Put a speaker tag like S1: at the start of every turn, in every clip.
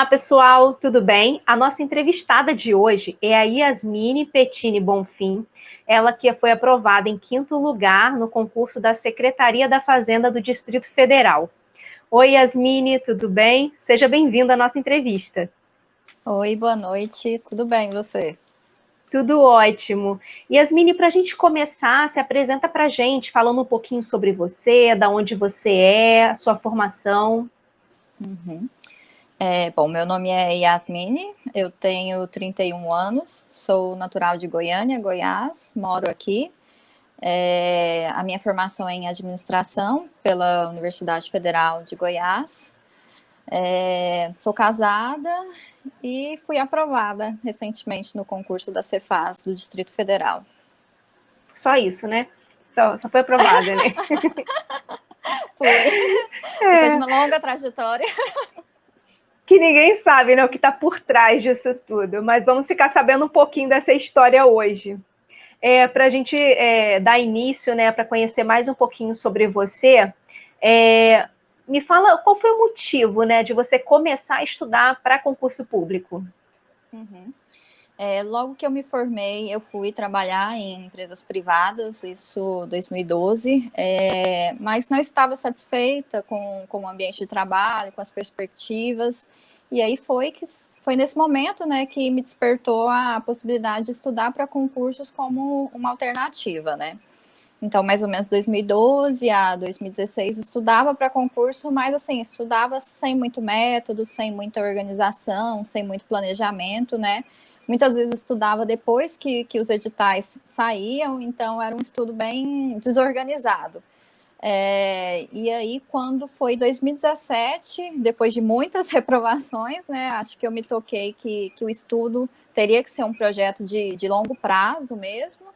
S1: Olá, pessoal, tudo bem? A nossa entrevistada de hoje é a Yasmine Pettini Bonfim, ela que foi aprovada em 5º lugar no concurso da Secretaria da Fazenda do Distrito Federal. Oi, Yasmine, tudo bem? Seja bem-vinda à nossa entrevista.
S2: Oi, boa noite, tudo bem, e você?
S1: Tudo ótimo. Yasmine, para a gente começar, se apresenta para a gente, falando um pouquinho sobre você, da onde você é, a sua formação.
S2: Bom, meu nome é Yasmine, eu tenho 31 anos, sou natural de Goiânia, Goiás, moro aqui. A minha formação é em administração pela Universidade Federal de Goiás. Sou casada e fui aprovada recentemente no concurso da Cefaz do Distrito Federal.
S1: Só isso, né? Só foi aprovada, né?
S2: Fui, depois de uma longa trajetória.
S1: Que ninguém sabe, né, o que está por trás disso tudo, mas vamos ficar sabendo um pouquinho dessa história hoje. Para a gente dar início, né, para conhecer mais um pouquinho sobre você, me fala qual foi o motivo, né, de você começar a estudar para concurso público?
S2: Logo que eu me formei, eu fui trabalhar em empresas privadas, isso em 2012, mas não estava satisfeita com o ambiente de trabalho, com as perspectivas, e aí foi nesse momento, né, que me despertou a possibilidade de estudar para concursos como uma alternativa, né. Então, mais ou menos 2012 a 2016, estudava para concurso, mas assim, estudava sem muito método, sem muita organização, sem muito planejamento, né. Muitas vezes estudava depois que os editais saíam, então era um estudo bem desorganizado. E aí, quando foi 2017, depois de muitas reprovações, né, acho que eu me toquei que o estudo teria que ser um projeto de longo prazo mesmo,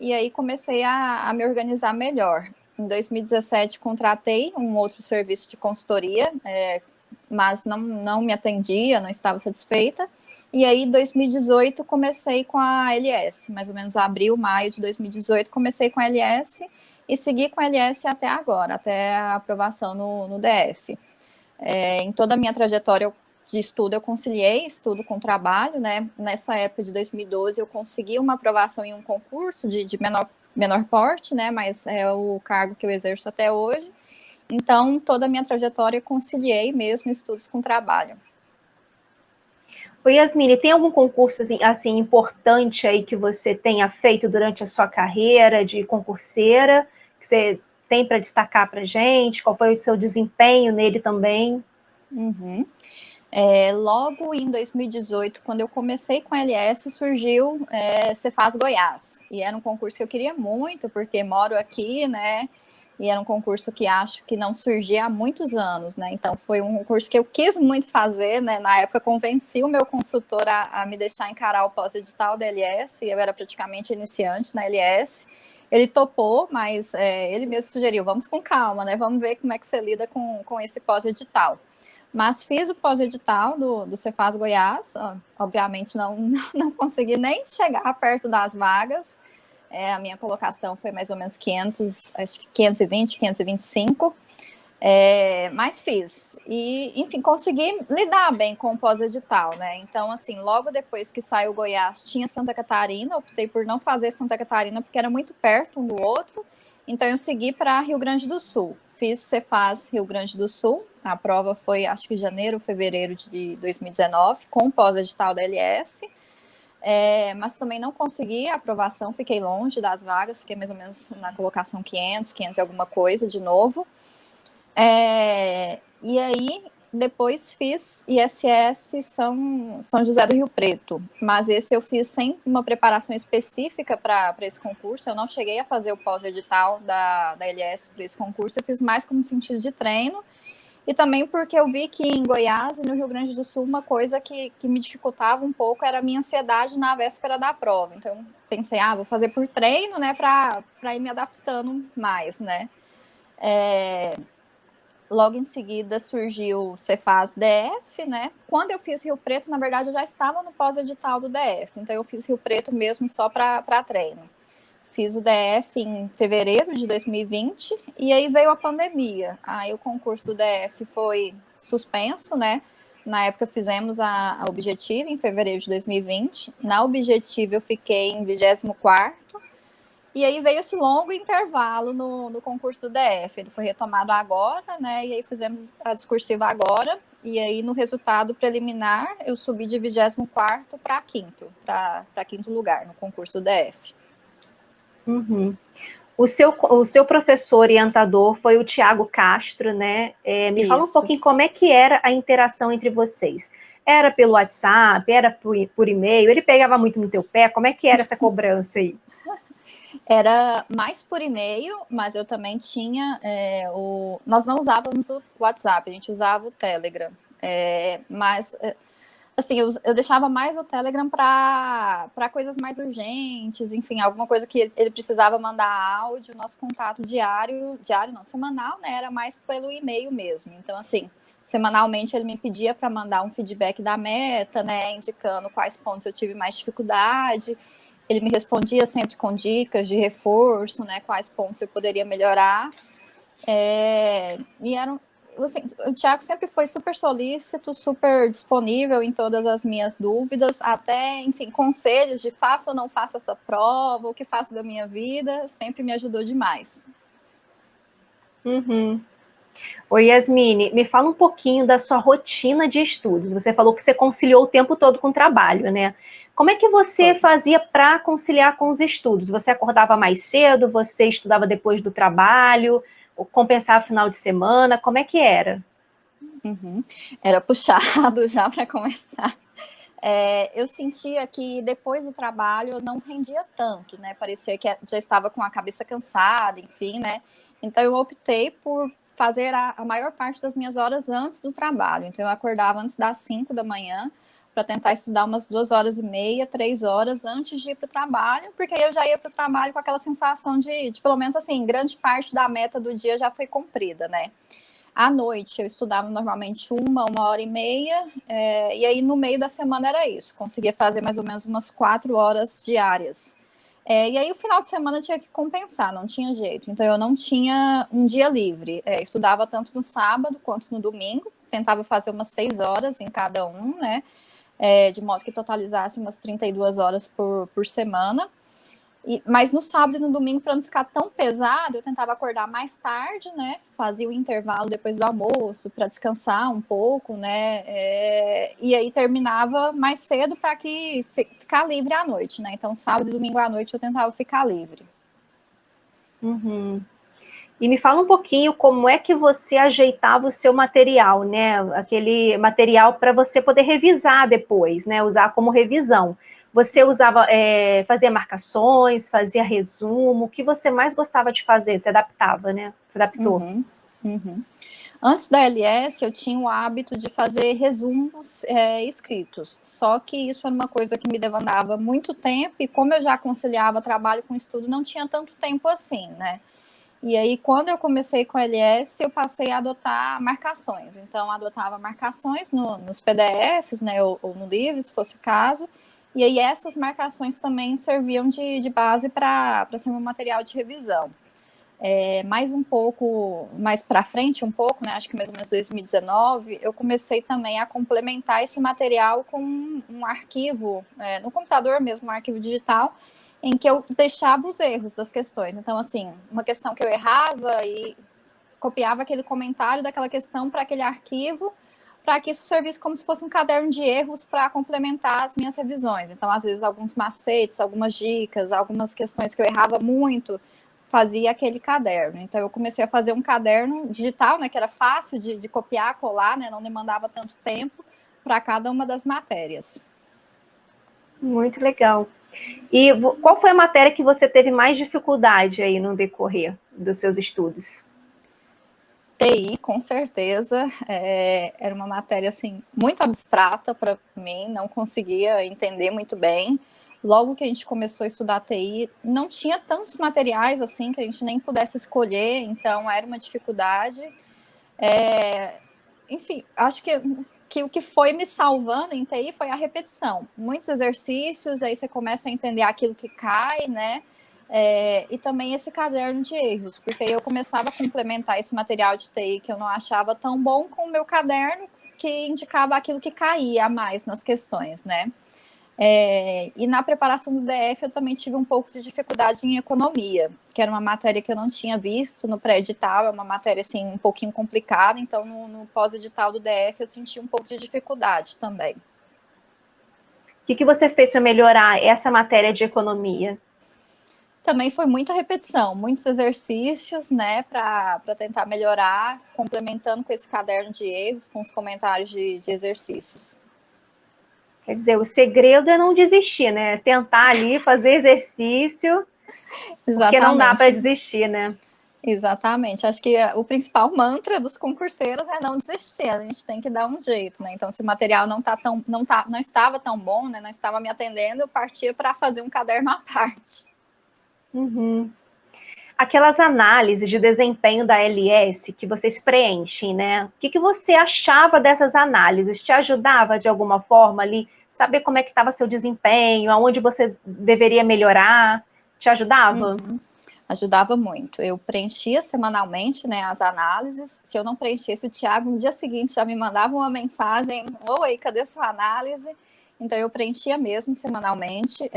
S2: e aí comecei a me organizar melhor. Em 2017, contratei um outro serviço de consultoria, mas não me atendia, não estava satisfeita. E aí, em 2018, comecei com a LS, mais ou menos abril, maio de 2018, comecei com a LS e segui com a LS até agora, até a aprovação no DF. Em toda a minha trajetória de estudo, eu conciliei estudo com trabalho, né? Nessa época de 2012, eu consegui uma aprovação em um concurso de menor porte, né? Mas é o cargo que eu exerço até hoje. Então, toda a minha trajetória eu conciliei mesmo estudos com trabalho.
S1: Oi, Yasmine, tem algum concurso assim, importante aí que você tenha feito durante a sua carreira de concurseira, que você tem para destacar para a gente? Qual foi o seu desempenho nele também?
S2: Logo em 2018, quando eu comecei com a LS, surgiu Cefaz Goiás. E era um concurso que eu queria muito, porque moro aqui, né? E era um concurso que acho que não surgia há muitos anos, né? Então foi um concurso que eu quis muito fazer, né? Na época convenci o meu consultor a me deixar encarar o pós-edital da LS, e eu era praticamente iniciante na LS. Ele topou, mas ele mesmo sugeriu, vamos com calma, né? Vamos ver como é que você lida com esse pós-edital. Mas fiz o pós-edital do Cefaz Goiás, obviamente não consegui nem chegar perto das vagas. A minha colocação foi mais ou menos 500, acho que 520, 525, mas fiz. E, enfim, consegui lidar bem com o pós-edital, né? Então, assim, logo depois que saiu o Goiás, tinha Santa Catarina, optei por não fazer Santa Catarina, porque era muito perto um do outro, então eu segui para Rio Grande do Sul. Fiz Cefaz Rio Grande do Sul, a prova foi, acho que janeiro, fevereiro de 2019, com o pós-edital da LS, mas também não consegui a aprovação, fiquei longe das vagas, fiquei mais ou menos na colocação 500 e alguma coisa de novo. E aí, depois fiz ISS São José do Rio Preto, mas esse eu fiz sem uma preparação específica para esse concurso, eu não cheguei a fazer o pós-edital da LS para esse concurso, eu fiz mais como sentido de treino, e também porque eu vi que em Goiás e no Rio Grande do Sul uma coisa que me dificultava um pouco era a minha ansiedade na véspera da prova. Então, pensei, vou fazer por treino, né, para ir me adaptando mais, né. Logo em seguida surgiu o Cefaz DF, né. Quando eu fiz Rio Preto, na verdade, eu já estava no pós-edital do DF. Então, eu fiz Rio Preto mesmo só para treino. Fiz o DF em fevereiro de 2020 e aí veio a pandemia. Aí o concurso do DF foi suspenso, né? Na época fizemos a Objetiva em fevereiro de 2020. Na Objetiva eu fiquei em 24º. E aí veio esse longo intervalo no concurso do DF. Ele foi retomado agora, né? E aí fizemos a discursiva agora. E aí no resultado preliminar eu subi de 24º para quinto lugar no concurso do DF.
S1: Uhum. O seu professor orientador foi o Tiago Castro, né? Me fala um pouquinho como é que era a interação entre vocês. Era pelo WhatsApp, era por e-mail? Ele pegava muito no teu pé? Como é que era essa cobrança aí?
S2: Era mais por e-mail, mas eu também tinha nós não usávamos o WhatsApp, a gente usava o Telegram. Mas assim, eu deixava mais o Telegram para coisas mais urgentes, enfim, alguma coisa que ele precisava mandar áudio. Nosso contato diário não, semanal, né, era mais pelo e-mail mesmo. Então, assim, semanalmente ele me pedia para mandar um feedback da meta, né, indicando quais pontos eu tive mais dificuldade. Ele me respondia sempre com dicas de reforço, né, quais pontos eu poderia melhorar. E eram, assim, o Tiago sempre foi super solícito, super disponível em todas as minhas dúvidas, até, enfim, conselhos de faço ou não faço essa prova, o que faço da minha vida, sempre me ajudou demais.
S1: Uhum. Oi, Yasmine, me fala um pouquinho da sua rotina de estudos. Você falou que você conciliou o tempo todo com o trabalho, né? Como é que você fazia para conciliar com os estudos? Você acordava mais cedo? Você estudava depois do trabalho? Ou compensava final de semana? Como é que era?
S2: Uhum. Era puxado já para começar. Eu sentia que depois do trabalho eu não rendia tanto, né? Parecia que já estava com a cabeça cansada, enfim, né? Então eu optei por fazer a maior parte das minhas horas antes do trabalho. Então eu acordava antes das 5 da manhã para tentar estudar umas 2h30, 3 horas antes de ir para o trabalho, porque aí eu já ia para o trabalho com aquela sensação de pelo menos assim, grande parte da meta do dia já foi cumprida, né? À noite eu estudava normalmente uma hora e meia, e aí no meio da semana era isso, conseguia fazer mais ou menos umas 4 horas diárias. E aí o final de semana tinha que compensar, não tinha jeito, então eu não tinha um dia livre, estudava tanto no sábado quanto no domingo, tentava fazer umas 6 horas em cada um, né, de modo que totalizasse umas 32 horas por semana. Mas no sábado e no domingo, para não ficar tão pesado, eu tentava acordar mais tarde, né? Fazia o intervalo depois do almoço para descansar um pouco, né? E aí terminava mais cedo para que ficar livre à noite, né? Então, sábado e domingo à noite eu tentava ficar livre.
S1: Uhum. E me fala um pouquinho como é que você ajeitava o seu material, né? Aquele material para você poder revisar depois, né? Usar como revisão. Você usava, fazia marcações, fazia resumo. O que você mais gostava de fazer? Se adaptava, né? Se adaptou.
S2: Uhum. Antes da LS, eu tinha o hábito de fazer resumos escritos. Só que isso era uma coisa que me demandava muito tempo e como eu já conciliava trabalho com estudo, não tinha tanto tempo assim, né? E aí, quando eu comecei com a LS, eu passei a adotar marcações. Então, adotava marcações nos PDFs, né, ou no livro, se fosse o caso. E aí, essas marcações também serviam de base para ser um material de revisão. Mais um pouco, mais para frente um pouco, né, acho que mais ou menos 2019, eu comecei também a complementar esse material com um arquivo, no computador mesmo, um arquivo digital, em que eu deixava os erros das questões. Então, assim, uma questão que eu errava e copiava aquele comentário daquela questão para aquele arquivo, para que isso servisse como se fosse um caderno de erros para complementar as minhas revisões. Então, às vezes, alguns macetes, algumas dicas, algumas questões que eu errava muito, fazia aquele caderno. Então, eu comecei a fazer um caderno digital, né, que era fácil de copiar, colar, né, não demandava tanto tempo para cada uma das matérias.
S1: Muito legal. E qual foi a matéria que você teve mais dificuldade aí no decorrer dos seus estudos?
S2: TI, com certeza, era uma matéria assim muito abstrata para mim, não conseguia entender muito bem. Logo que a gente começou a estudar TI, não tinha tantos materiais assim que a gente nem pudesse escolher, então era uma dificuldade. Enfim, acho que o que foi me salvando em TI foi a repetição. Muitos exercícios, aí você começa a entender aquilo que cai, né? E também esse caderno de erros, porque eu começava a complementar esse material de TI que eu não achava tão bom com o meu caderno, que indicava aquilo que caía a mais nas questões, né? E na preparação do DF eu também tive um pouco de dificuldade em economia, que era uma matéria que eu não tinha visto no pré-edital, é uma matéria assim um pouquinho complicada, então no pós-edital do DF eu senti um pouco de dificuldade também.
S1: O que você fez para melhorar essa matéria de economia?
S2: Também foi muita repetição, muitos exercícios, né, para tentar melhorar, complementando com esse caderno de erros, com os comentários de exercícios.
S1: Quer dizer, o segredo é não desistir, né? Tentar ali fazer exercício, porque não dá para desistir, né?
S2: Exatamente. Acho que o principal mantra dos concurseiros é não desistir. A gente tem que dar um jeito, né? Então, se o material não estava tão bom, né? Não estava me atendendo, eu partia para fazer um caderno à parte.
S1: Uhum. Aquelas análises de desempenho da LS que vocês preenchem, né? O que você achava dessas análises? Te ajudava de alguma forma ali? Saber como é que estava seu desempenho, aonde você deveria melhorar? Te ajudava?
S2: Uhum. Ajudava muito. Eu preenchia semanalmente, né, as análises. Se eu não preenchesse, o Thiago, no dia seguinte, já me mandava uma mensagem: oi, cadê sua análise? Então, eu preenchia mesmo semanalmente.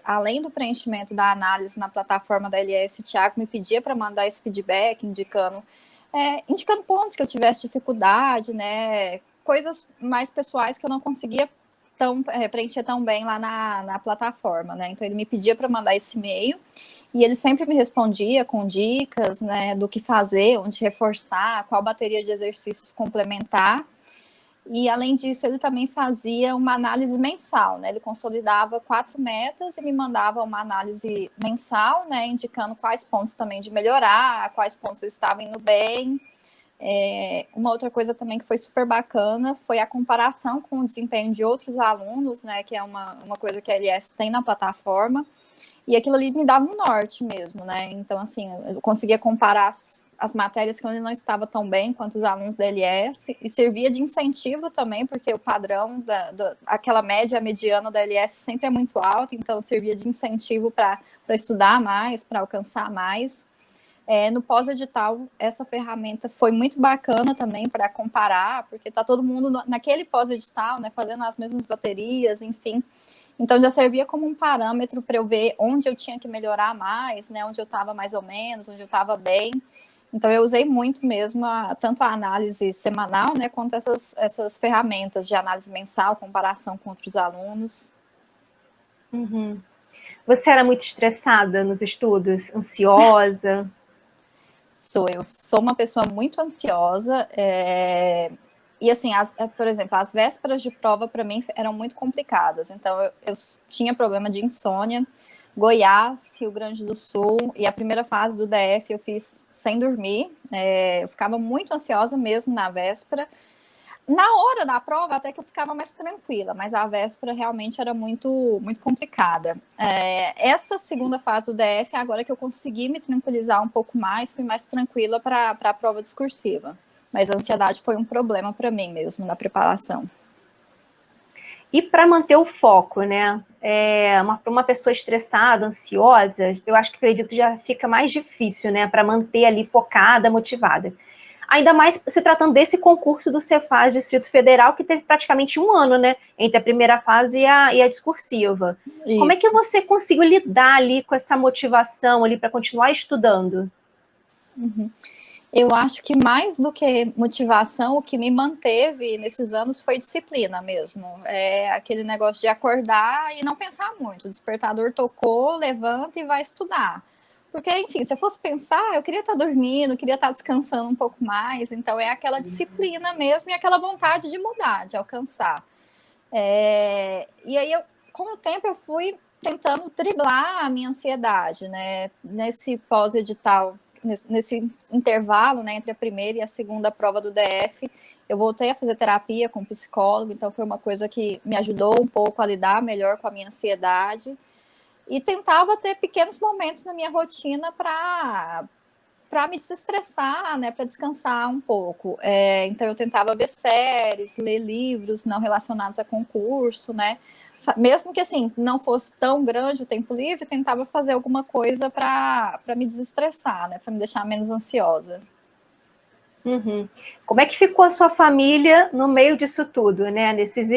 S2: Além do preenchimento da análise na plataforma da LS, o Thiago me pedia para mandar esse feedback, indicando pontos que eu tivesse dificuldade, né, coisas mais pessoais que eu não conseguia preencher tão bem lá na plataforma, né? Então, ele me pedia para mandar esse e-mail. E ele sempre me respondia com dicas, né, do que fazer, onde reforçar, qual bateria de exercícios complementar. E, além disso, ele também fazia uma análise mensal, né? Ele consolidava 4 metas e me mandava uma análise mensal, né, indicando quais pontos também de melhorar, quais pontos eu estava indo bem. Uma outra coisa também que foi super bacana foi a comparação com o desempenho de outros alunos, né, que é uma coisa que a LS tem na plataforma. E aquilo ali me dava um norte mesmo, né? Então, assim, eu conseguia comparar as matérias que eu não estava tão bem quanto os alunos da LS, e servia de incentivo também, porque o padrão, aquela média mediana da LS sempre é muito alto, então servia de incentivo para estudar mais, para alcançar mais. No pós-edital, essa ferramenta foi muito bacana também para comparar, porque está todo mundo naquele pós-edital, né, fazendo as mesmas baterias, enfim. Então, já servia como um parâmetro para eu ver onde eu tinha que melhorar mais, né? Onde eu estava mais ou menos, onde eu estava bem. Então, eu usei muito mesmo tanto a análise semanal, né? Quanto essas ferramentas de análise mensal, comparação com outros alunos.
S1: Uhum. Você era muito estressada nos estudos? Ansiosa?
S2: Eu sou uma pessoa muito ansiosa. E assim, por exemplo, as vésperas de prova para mim eram muito complicadas. Então, eu tinha problema de insônia. Goiás, Rio Grande do Sul, e a primeira fase do DF eu fiz sem dormir. Eu ficava muito ansiosa mesmo na véspera. Na hora da prova, até que eu ficava mais tranquila, mas a véspera realmente era muito, muito complicada. Essa segunda fase do DF, agora que eu consegui me tranquilizar um pouco mais, fui mais tranquila para a prova discursiva. Mas a ansiedade foi um problema para mim mesmo na preparação.
S1: E para manter o foco, né? Uma pessoa estressada, ansiosa, eu acredito que já fica mais difícil, né? Para manter ali focada, motivada. Ainda mais se tratando desse concurso do Cefaz Distrito Federal, que teve praticamente um ano, né? Entre a primeira fase e a discursiva. Isso. Como é que você conseguiu lidar ali com essa motivação ali para continuar estudando?
S2: Uhum. Eu acho que mais do que motivação, o que me manteve nesses anos foi disciplina mesmo. Aquele negócio de acordar e não pensar muito. O despertador tocou, levanta e vai estudar. Porque, enfim, se eu fosse pensar, eu queria estar dormindo, queria estar descansando um pouco mais. Então, é aquela disciplina mesmo e aquela vontade de mudar, de alcançar. E aí, com o tempo, eu fui tentando driblar a minha ansiedade, né? Nesse pós-edital, nesse intervalo, né, entre a primeira e a segunda prova do DF, eu voltei a fazer terapia com psicólogo, então foi uma coisa que me ajudou um pouco a lidar melhor com a minha ansiedade, e tentava ter pequenos momentos na minha rotina para me desestressar, né, para descansar um pouco. Então eu tentava ver séries, ler livros não relacionados a concurso, né, mesmo que assim não fosse tão grande o tempo livre, tentava fazer alguma coisa para me desestressar, né, para me deixar menos ansiosa.
S1: Uhum. Como é que ficou a sua família no meio disso tudo, né? Desses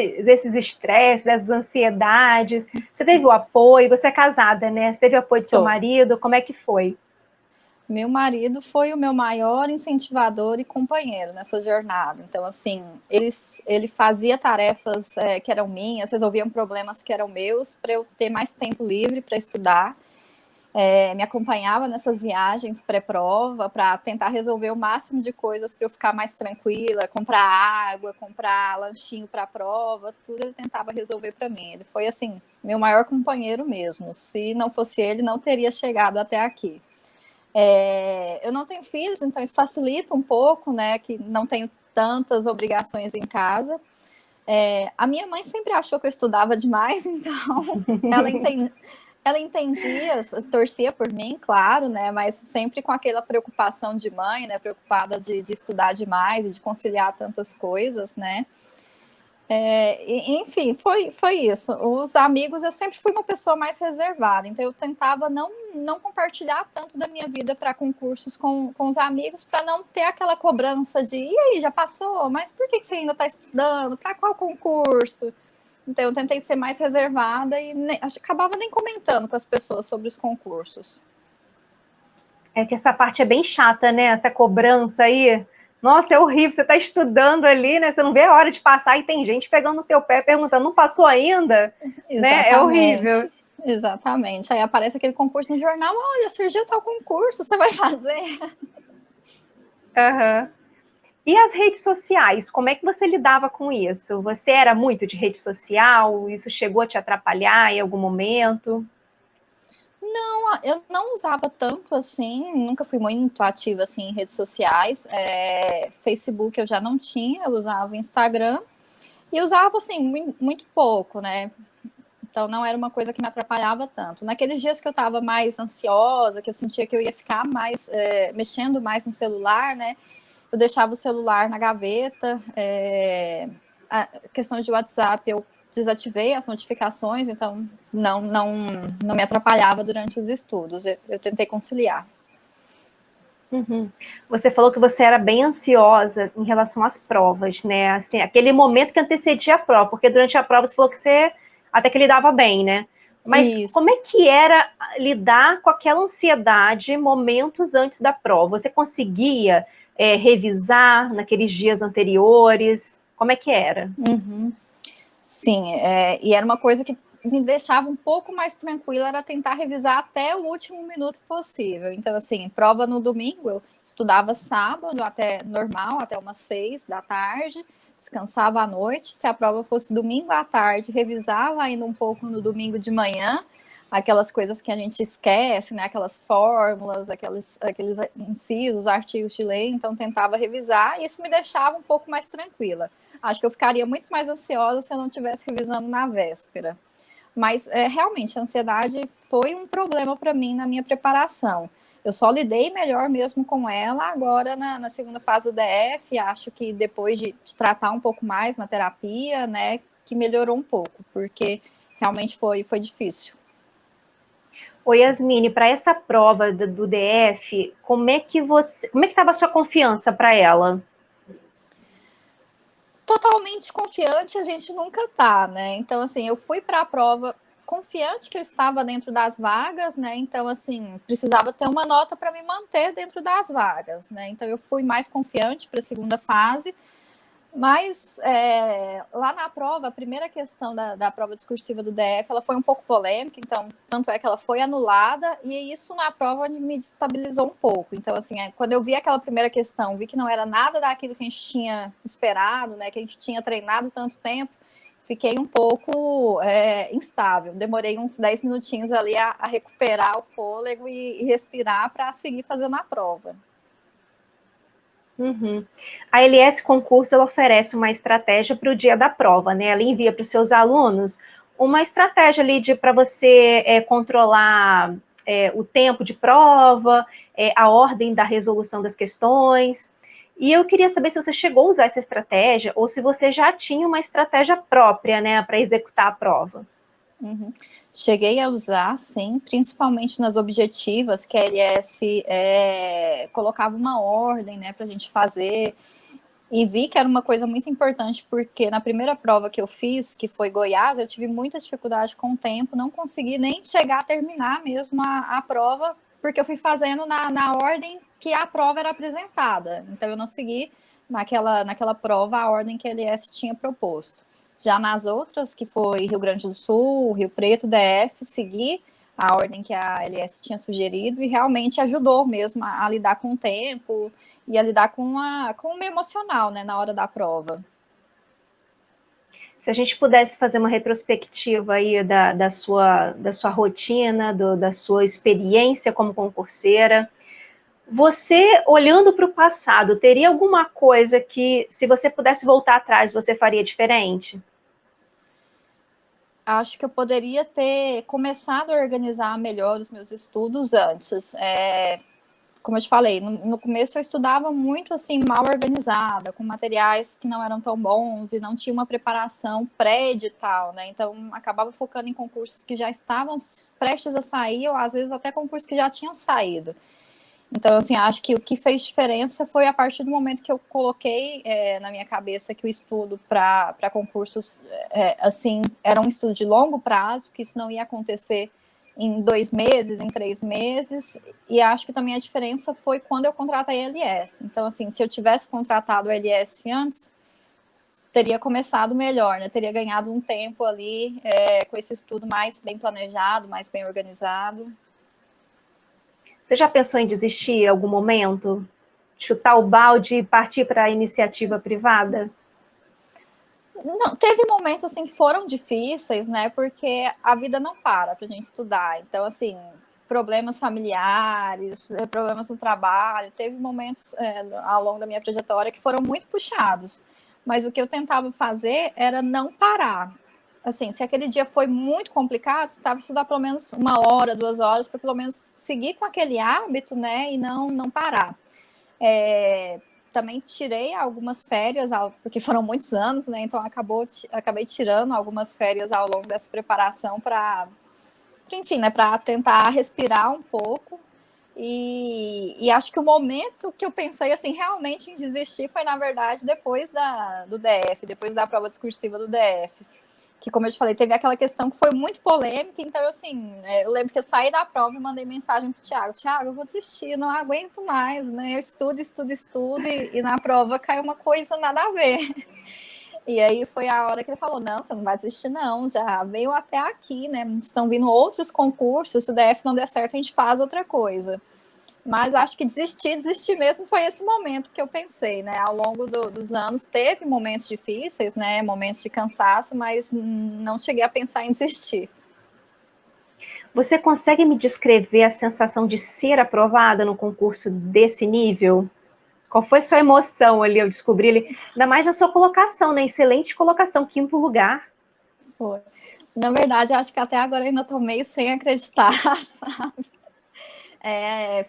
S1: estresses, dessas ansiedades? Você teve o apoio? Você é casada, né? Você teve o apoio do seu
S2: Sou.
S1: marido? Como é que foi?
S2: Meu marido foi o meu maior incentivador e companheiro nessa jornada. Então, assim, ele fazia tarefas que eram minhas, resolviam problemas que eram meus, para eu ter mais tempo livre para estudar. Me acompanhava nessas viagens pré-prova para tentar resolver o máximo de coisas para eu ficar mais tranquila, comprar água, comprar lanchinho para a prova, tudo ele tentava resolver para mim. Ele foi, assim, meu maior companheiro mesmo. Se não fosse ele, não teria chegado até aqui. Eu não tenho filhos, então isso facilita um pouco, né? Que não tenho tantas obrigações em casa. A minha mãe sempre achou que eu estudava demais, então ela, ela entendia, torcia por mim, claro, né? Mas sempre com aquela preocupação de mãe, né? Preocupada de estudar demais e de conciliar tantas coisas, né? Enfim, foi isso. Os amigos, eu sempre fui uma pessoa mais reservada, então eu tentava não compartilhar tanto da minha vida para concursos com os amigos, para não ter aquela cobrança de e aí, já passou? Mas por que você ainda está estudando? Para qual concurso? Então eu tentei ser mais reservada e acabava nem comentando com as pessoas sobre os concursos.
S1: É que essa parte é bem chata, né? Essa cobrança aí. Nossa, é horrível. Você está estudando ali, né? Você não vê a hora de passar e tem gente pegando no teu pé perguntando, não passou ainda? Né? É horrível.
S2: Exatamente. Exatamente. Aí aparece aquele concurso no jornal, olha, surgiu tal concurso, você vai fazer?
S1: Uhum. E as redes sociais, como é que você lidava com isso? Você era muito de rede social? Isso chegou a te atrapalhar em algum momento?
S2: Não, eu não usava tanto assim, nunca fui muito ativa assim em redes sociais. Facebook eu já não tinha, eu usava Instagram e usava assim muito pouco, né? Então não era uma coisa que me atrapalhava tanto. Naqueles dias que eu estava mais ansiosa, que eu sentia que eu ia ficar mais mexendo mais no celular, né? Eu deixava o celular na gaveta. A questão de WhatsApp eu desativei as notificações, então não me atrapalhava durante os estudos. Eu tentei conciliar.
S1: Uhum. Você falou que você era bem ansiosa em relação às provas, né? Assim, aquele momento que antecedia a prova, porque durante a prova você falou que você até que lidava bem, né? Mas como
S2: Isso.
S1: é que era lidar com aquela ansiedade momentos antes da prova? Você conseguia revisar naqueles dias anteriores? Como é que era?
S2: Uhum. Sim, e era uma coisa que me deixava um pouco mais tranquila, era tentar revisar até o último minuto possível. Então, assim, prova no domingo, eu estudava sábado até normal, até umas 6 da tarde, descansava à noite. Se a prova fosse domingo à tarde, revisava ainda um pouco no domingo de manhã, aquelas coisas que a gente esquece, né? Aquelas fórmulas, aqueles incisos, artigos de lei, então tentava revisar, e isso me deixava um pouco mais tranquila. Acho que eu ficaria muito mais ansiosa se eu não estivesse revisando na véspera. Mas realmente a ansiedade foi um problema para mim na minha preparação. Eu só lidei melhor mesmo com ela agora na segunda fase do DF. Acho que depois de tratar um pouco mais na terapia, né, que melhorou um pouco, porque realmente foi difícil.
S1: Oi, Yasmine, para essa prova do DF, como é que estava a sua confiança para ela?
S2: Totalmente confiante a gente nunca tá, né? Então, assim, eu fui para a prova confiante que eu estava dentro das vagas, né? Então, assim, precisava ter uma nota para me manter dentro das vagas, né? Então, eu fui mais confiante para a segunda fase. Mas lá na prova, a primeira questão da prova discursiva do DF, ela foi um pouco polêmica, então, tanto é que ela foi anulada, e isso na prova me destabilizou um pouco. Então, assim, quando eu vi aquela primeira questão, vi que não era nada daquilo que a gente tinha esperado, né, que a gente tinha treinado tanto tempo, fiquei um pouco instável. Demorei uns 10 minutinhos ali a recuperar o fôlego e respirar para seguir fazendo a prova.
S1: Uhum. A LS Concurso ela oferece uma estratégia para o dia da prova, né? Ela envia para os seus alunos uma estratégia ali para você controlar o tempo de prova, a ordem da resolução das questões. E eu queria saber se você chegou a usar essa estratégia ou se você já tinha uma estratégia própria, né, para executar a prova.
S2: Uhum. Cheguei a usar, sim, principalmente nas objetivas, que a LS colocava uma ordem, né, para a gente fazer, e vi que era uma coisa muito importante, porque na primeira prova que eu fiz, que foi Goiás, eu tive muita dificuldade com o tempo, não consegui nem chegar a terminar mesmo a prova, porque eu fui fazendo na ordem que a prova era apresentada, então eu não segui naquela prova a ordem que a LS tinha proposto. Já nas outras, que foi Rio Grande do Sul, Rio Preto, DF, segui a ordem que a LS tinha sugerido e realmente ajudou mesmo a lidar com o tempo e a lidar com o meio emocional, né, na hora da prova.
S1: Se a gente pudesse fazer uma retrospectiva aí da sua rotina, da sua experiência como concurseira, você, olhando para o passado, teria alguma coisa que, se você pudesse voltar atrás, você faria diferente?
S2: Acho que eu poderia ter começado a organizar melhor os meus estudos antes. Como eu te falei, no começo eu estudava muito assim, mal organizada, com materiais que não eram tão bons e não tinha uma preparação pré-edital, né? Então acabava focando em concursos que já estavam prestes a sair, ou às vezes até concursos que já tinham saído. Então, assim, acho que o que fez diferença foi a partir do momento que eu coloquei na minha cabeça que o estudo para concursos, assim, era um estudo de longo prazo, que isso não ia acontecer em 2 meses, em 3 meses, e acho que também a diferença foi quando eu contratei a LS. Então, assim, se eu tivesse contratado a LS antes, teria começado melhor, né? Teria ganhado um tempo ali com esse estudo mais bem planejado, mais bem organizado.
S1: Você já pensou em desistir em algum momento? Chutar o balde e partir para a iniciativa privada?
S2: Não, teve momentos assim que foram difíceis, né? Porque a vida não para a gente estudar. Então, assim, problemas familiares, problemas no trabalho, teve momentos ao longo da minha trajetória que foram muito puxados. Mas o que eu tentava fazer era não parar. Assim, se aquele dia foi muito complicado, tentava estudar pelo menos 1 hora, 2 horas, para pelo menos seguir com aquele hábito, né? E não parar. Também tirei algumas férias, porque foram muitos anos, né? Então acabei tirando algumas férias ao longo dessa preparação enfim, né? Para tentar respirar um pouco. E acho que o momento que eu pensei assim realmente em desistir foi, na verdade, depois do DF, depois da prova discursiva do DF, que, como eu te falei, teve aquela questão que foi muito polêmica, então, assim, eu lembro que eu saí da prova e mandei mensagem pro Thiago, eu vou desistir, não aguento mais, né, eu estudo, e na prova caiu uma coisa nada a ver. E aí foi a hora que ele falou, não, você não vai desistir não, já veio até aqui, né, estão vindo outros concursos, se o DF não der certo, a gente faz outra coisa. Mas acho que desistir mesmo foi esse momento que eu pensei, né? Ao longo dos anos teve momentos difíceis, né? Momentos de cansaço, mas não cheguei a pensar em desistir.
S1: Você consegue me descrever a sensação de ser aprovada no concurso desse nível? Qual foi sua emoção ali? Eu descobri ele, ainda mais na sua colocação, né? Excelente colocação, 5º lugar.
S2: Foi. Na verdade, acho que até agora eu ainda estou meio sem acreditar, sabe?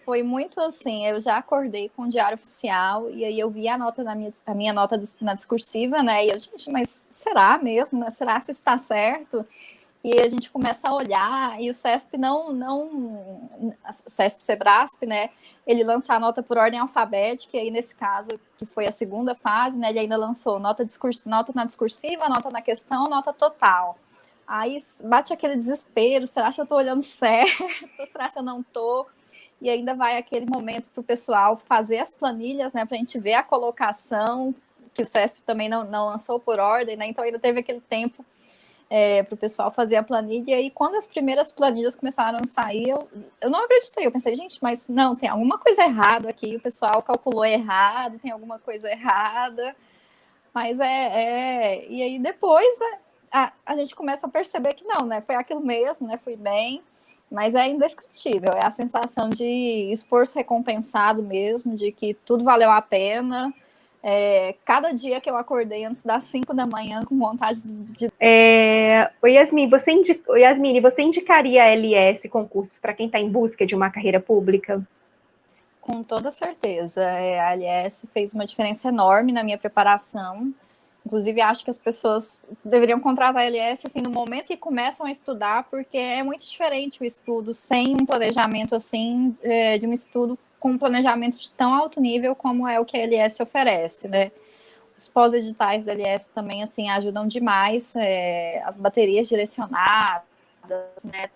S2: Foi muito assim, eu já acordei com o diário oficial e aí eu vi a minha nota na discursiva, né? E eu, gente, mas será mesmo? Né? Será se está certo? E a gente começa a olhar, e o CESP CESP Sebrasp, né, ele lança a nota por ordem alfabética, e aí nesse caso, que foi a segunda fase, né, ele ainda lançou nota na discursiva, nota na questão, nota total. Aí bate aquele desespero, será que eu estou olhando certo? Será que eu não estou? E ainda vai aquele momento para o pessoal fazer as planilhas, né, para a gente ver a colocação, que o CESP também não lançou por ordem, né, então ainda teve aquele tempo para o pessoal fazer a planilha, e aí quando as primeiras planilhas começaram a sair, eu não acreditei, eu pensei, gente, mas não, tem alguma coisa errada aqui, o pessoal calculou errado, tem alguma coisa errada, mas e aí depois a gente começa a perceber que não, né, foi aquilo mesmo, né, fui bem, mas é indescritível, é a sensação de esforço recompensado mesmo, de que tudo valeu a pena. Cada dia que eu acordei antes das 5 da manhã com vontade de...
S1: Yasmine, você indicaria a LS concursos para quem está em busca de uma carreira pública?
S2: Com toda certeza. A LS fez uma diferença enorme na minha preparação. Inclusive, acho que as pessoas deveriam contratar a LS assim, no momento que começam a estudar, porque é muito diferente o estudo sem um planejamento assim, de um estudo com um planejamento de tão alto nível como é o que a LS oferece, né? Os pós-editais da LS também assim ajudam demais, as baterias direcionadas, né?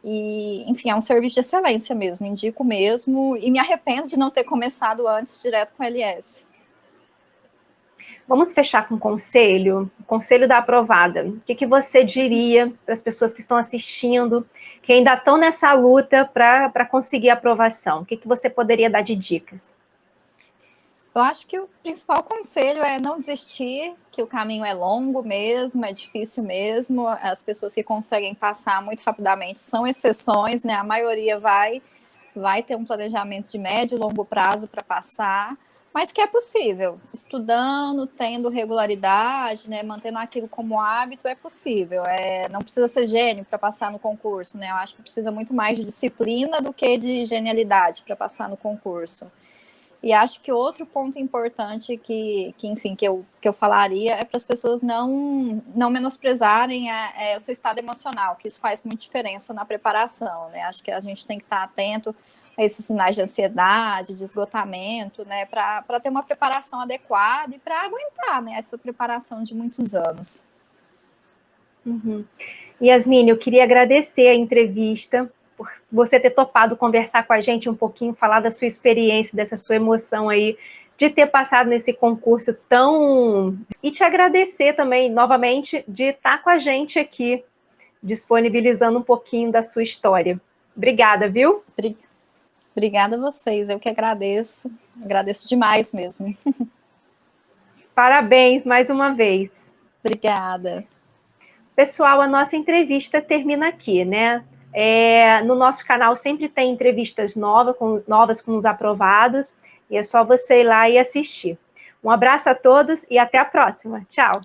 S2: E, enfim, é um serviço de excelência mesmo, indico mesmo, e me arrependo de não ter começado antes direto com a LS.
S1: Vamos fechar com o conselho da aprovada. O que você diria para as pessoas que estão assistindo, que ainda estão nessa luta para conseguir a aprovação? O que você poderia dar de dicas?
S2: Eu acho que o principal conselho é não desistir, que o caminho é longo mesmo, é difícil mesmo. As pessoas que conseguem passar muito rapidamente são exceções, né? A maioria vai ter um planejamento de médio e longo prazo para passar, mas que é possível. Estudando, tendo regularidade, né? Mantendo aquilo como hábito, é possível. Não precisa ser gênio para passar no concurso, né? Eu acho que precisa muito mais de disciplina do que de genialidade para passar no concurso. E acho que outro ponto importante enfim, que eu falaria é para as pessoas não menosprezarem o seu estado emocional, que isso faz muita diferença na preparação, né? Acho que a gente tem que estar atento a esses sinais de ansiedade, de esgotamento, né? Para ter uma preparação adequada e para aguentar, né? Essa preparação de muitos anos.
S1: Uhum. Yasmine, eu queria agradecer a entrevista, por você ter topado conversar com a gente um pouquinho, falar da sua experiência, dessa sua emoção aí, de ter passado nesse concurso tão... E te agradecer também, novamente, de estar com a gente aqui, disponibilizando um pouquinho da sua história. Obrigada, viu?
S2: Obrigada a vocês, eu que agradeço demais mesmo.
S1: Parabéns mais uma vez.
S2: Obrigada.
S1: Pessoal, a nossa entrevista termina aqui, né? No nosso canal sempre tem entrevistas novas com os aprovados, e é só você ir lá e assistir. Um abraço a todos e até a próxima. Tchau!